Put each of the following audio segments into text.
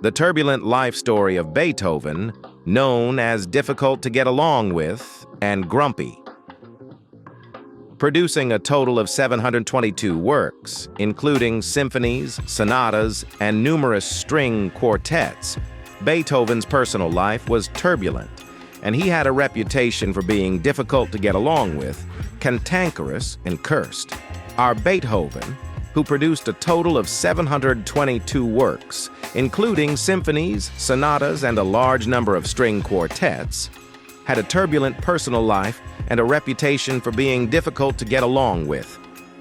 The turbulent life story of Beethoven, known as difficult to get along with and grumpy. Producing a total of 722 works, including symphonies, sonatas, and numerous string quartets, Beethoven's personal life was turbulent, and he had a reputation for being difficult to get along with, cantankerous, and cursed. Our Beethoven, who produced a total of 722 works, including symphonies, sonatas, and a large number of string quartets, had a turbulent personal life and a reputation for being difficult to get along with.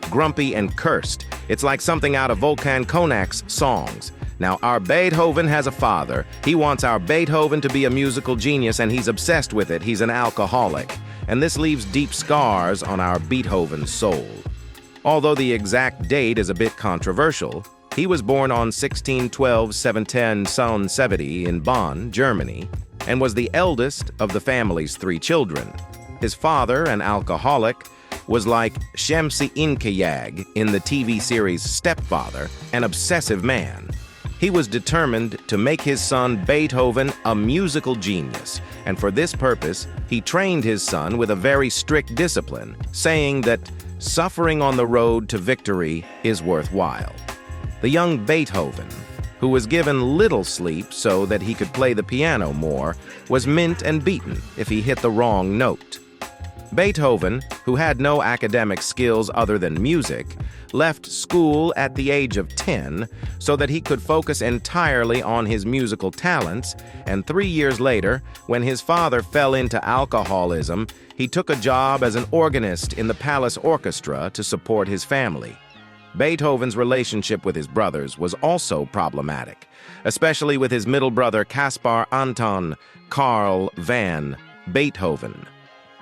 Grumpy and cursed. It's like something out of Volkan Konak's songs. Now, our Beethoven has a father. He wants our Beethoven to be a musical genius, and he's obsessed with it. He's an alcoholic. And this leaves deep scars on our Beethoven soul. Although the exact date is a bit controversial, he was born on 1612-710 in Bonn, Germany, and was the eldest of the family's 3 children. His father, an alcoholic, was like Şemsi inkayag in the TV series Stepfather, an obsessive man. He was determined to make his son Beethoven a musical genius, and for this purpose, he trained his son with a very strict discipline, saying that suffering on the road to victory is worthwhile. The young Beethoven, who was given little sleep so that he could play the piano more, was mint and beaten if he hit the wrong note. Beethoven, who had no academic skills other than music, left school at the age of 10 so that he could focus entirely on his musical talents, and 3 years later, when his father fell into alcoholism, he took a job as an organist in the palace orchestra to support his family. Beethoven's relationship with his brothers was also problematic, especially with his middle brother Caspar Anton Karl van Beethoven.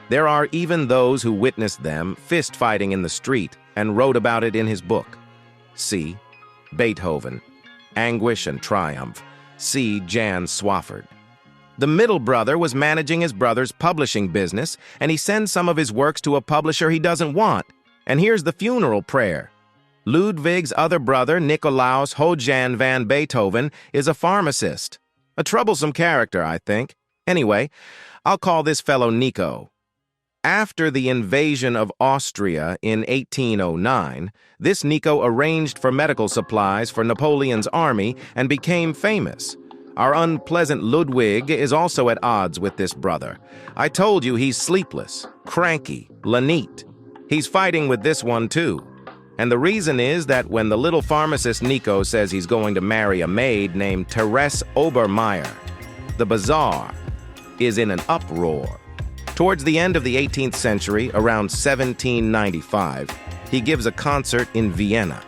There are even those who witnessed them fist-fighting in the street and wrote about it in his book. See Beethoven, Anguish and Triumph. See Jan Swafford. The middle brother was managing his brother's publishing business, and he sends some of his works to a publisher he doesn't want. And here's the funeral prayer. Ludwig's other brother, Nicolaus Hojan van Beethoven, is a pharmacist. A troublesome character, I think. Anyway, I'll call this fellow Nico. After the invasion of Austria in 1809, this Nico arranged for medical supplies for Napoleon's army and became famous. Our unpleasant Ludwig is also at odds with this brother. I told you he's sleepless, cranky, lanite. He's fighting with this one too. And the reason is that when the little pharmacist Nico says he's going to marry a maid named Therese Obermeier, the bazaar is in an uproar. Towards the end of the 18th century, around 1795, he gives a concert in Vienna.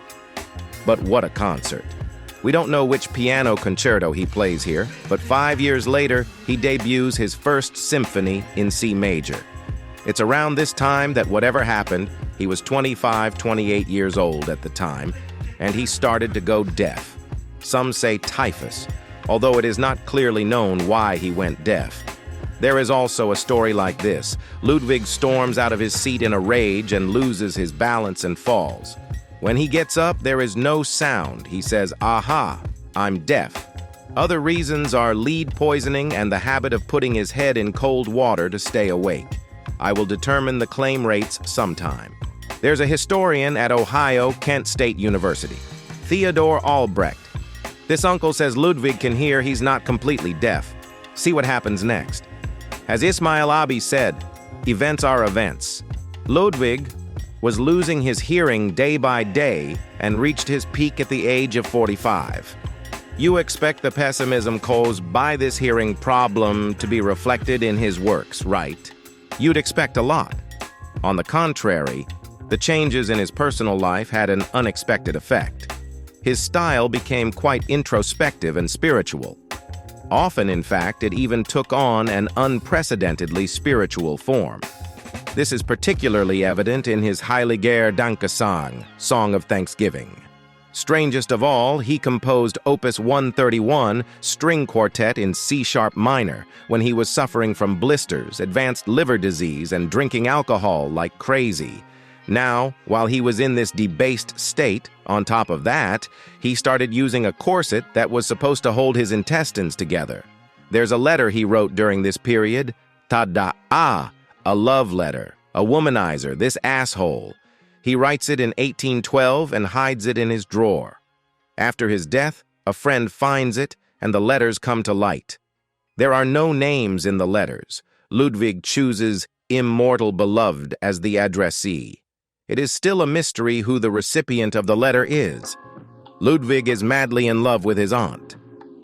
But what a concert. We don't know which piano concerto he plays here, but 5 years later, he debuts his first symphony in C major. It's around this time that whatever happened, he was 25, 28 years old at the time, and he started to go deaf. Some say typhus, although it is not clearly known why he went deaf. There is also a story like this. Ludwig storms out of his seat in a rage and loses his balance and falls. When he gets up, there is no sound. He says, "Aha, I'm deaf." Other reasons are lead poisoning and the habit of putting his head in cold water to stay awake. I will determine the claim rates sometime. There's a historian at Ohio Kent State University, Theodore Albrecht. This uncle says Ludwig can hear he's not completely deaf. See what happens next. As Ismail Abi said, events are events. Ludwig was losing his hearing day by day and reached his peak at the age of 45. You expect the pessimism caused by this hearing problem to be reflected in his works, right? You'd expect a lot. On the contrary, the changes in his personal life had an unexpected effect. His style became quite introspective and spiritual. Often, in fact, it even took on an unprecedentedly spiritual form. This is particularly evident in his Heiliger Dankesang, Song of Thanksgiving. Strangest of all, he composed Opus 131, String Quartet in C-sharp minor, when he was suffering from blisters, advanced liver disease, and drinking alcohol like crazy. Now, while he was in this debased state, on top of that, he started using a corset that was supposed to hold his intestines together. There's a letter he wrote during this period, Tada-a, a love letter, a womanizer, this asshole. He writes it in 1812 and hides it in his drawer. After his death, a friend finds it, and the letters come to light. There are no names in the letters. Ludwig chooses immortal beloved as the addressee. It is still a mystery who the recipient of the letter is. Ludwig is madly in love with his aunt.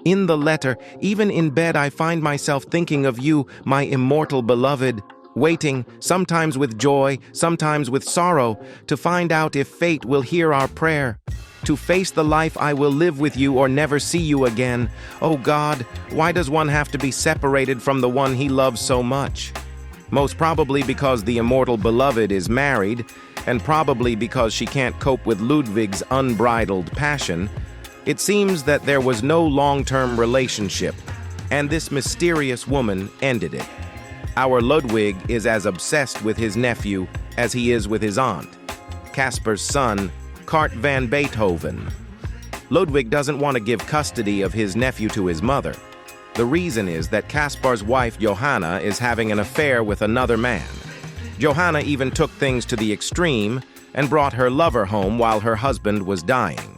In the letter, even in bed I find myself thinking of you, my immortal beloved, waiting, sometimes with joy, sometimes with sorrow, to find out if fate will hear our prayer. To face the life I will live with you or never see you again. Oh God, why does one have to be separated from the one he loves so much? Most probably because the immortal beloved is married, and probably because she can't cope with Ludwig's unbridled passion. It seems that there was no long-term relationship, and this mysterious woman ended it. Our Ludwig is as obsessed with his nephew as he is with his aunt, Casper's son, Kurt van Beethoven. Ludwig doesn't want to give custody of his nephew to his mother. The reason is that Casper's wife, Johanna, is having an affair with another man. Johanna even took things to the extreme and brought her lover home while her husband was dying.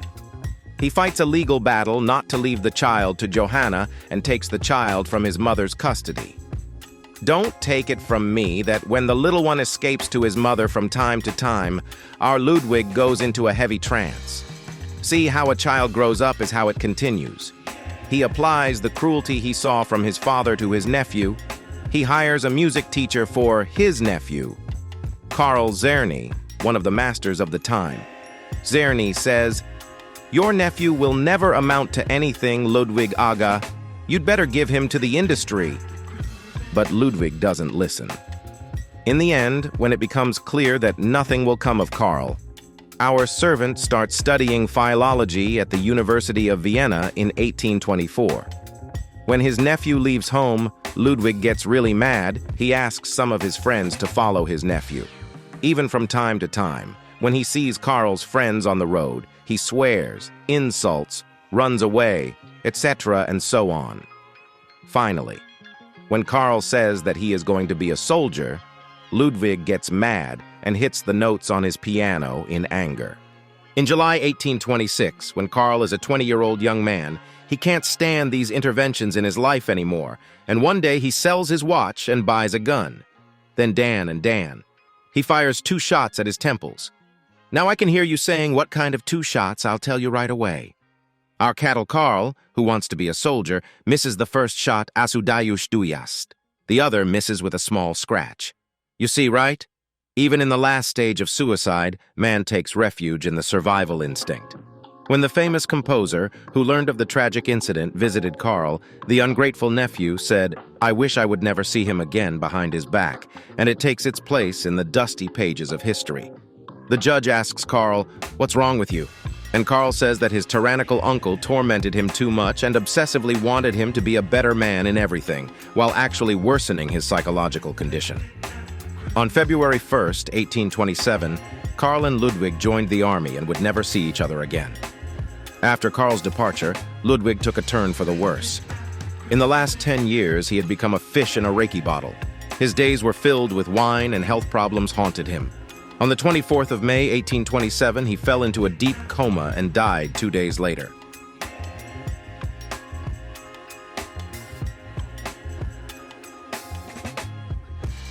He fights a legal battle not to leave the child to Johanna and takes the child from his mother's custody. Don't take it from me that when the little one escapes to his mother from time to time, our Ludwig goes into a heavy trance. See, how a child grows up is how it continues. He applies the cruelty he saw from his father to his nephew. He hires a music teacher for his nephew, Karl Czerny, one of the masters of the time. Czerny says, "Your nephew will never amount to anything, Ludwig Aga. You'd better give him to the industry." But Ludwig doesn't listen. In the end, when it becomes clear that nothing will come of Karl, our servant starts studying philology at the University of Vienna in 1824. When his nephew leaves home, Ludwig gets really mad. He asks some of his friends to follow his nephew. Even from time to time, when he sees Karl's friends on the road, he swears, insults, runs away, etc., and so on. Finally, when Karl says that he is going to be a soldier, Ludwig gets mad and hits the notes on his piano in anger. In July 1826, when Karl is a 20-year-old young man, he can't stand these interventions in his life anymore, and one day he sells his watch and buys a gun. Then Dan. He fires 2 shots at his temples. Now I can hear you saying what kind of 2 shots. I'll tell you right away. Our cattle Karl, who wants to be a soldier, misses the first shot asudayush duyast. The other misses with a small scratch. You see, right? Even in the last stage of suicide, man takes refuge in the survival instinct. When the famous composer, who learned of the tragic incident, visited Karl, the ungrateful nephew said, "I wish I would never see him again," behind his back, and it takes its place in the dusty pages of history. The judge asks Karl, "What's wrong with you?" And Karl says that his tyrannical uncle tormented him too much and obsessively wanted him to be a better man in everything, while actually worsening his psychological condition. On February 1st, 1827, Karl and Ludwig joined the army and would never see each other again. After Karl's departure, Ludwig took a turn for the worse. In the last 10 years, he had become a fish in a Reiki bottle. His days were filled with wine and health problems haunted him. On the 24th of May, 1827, he fell into a deep coma and died 2 days later.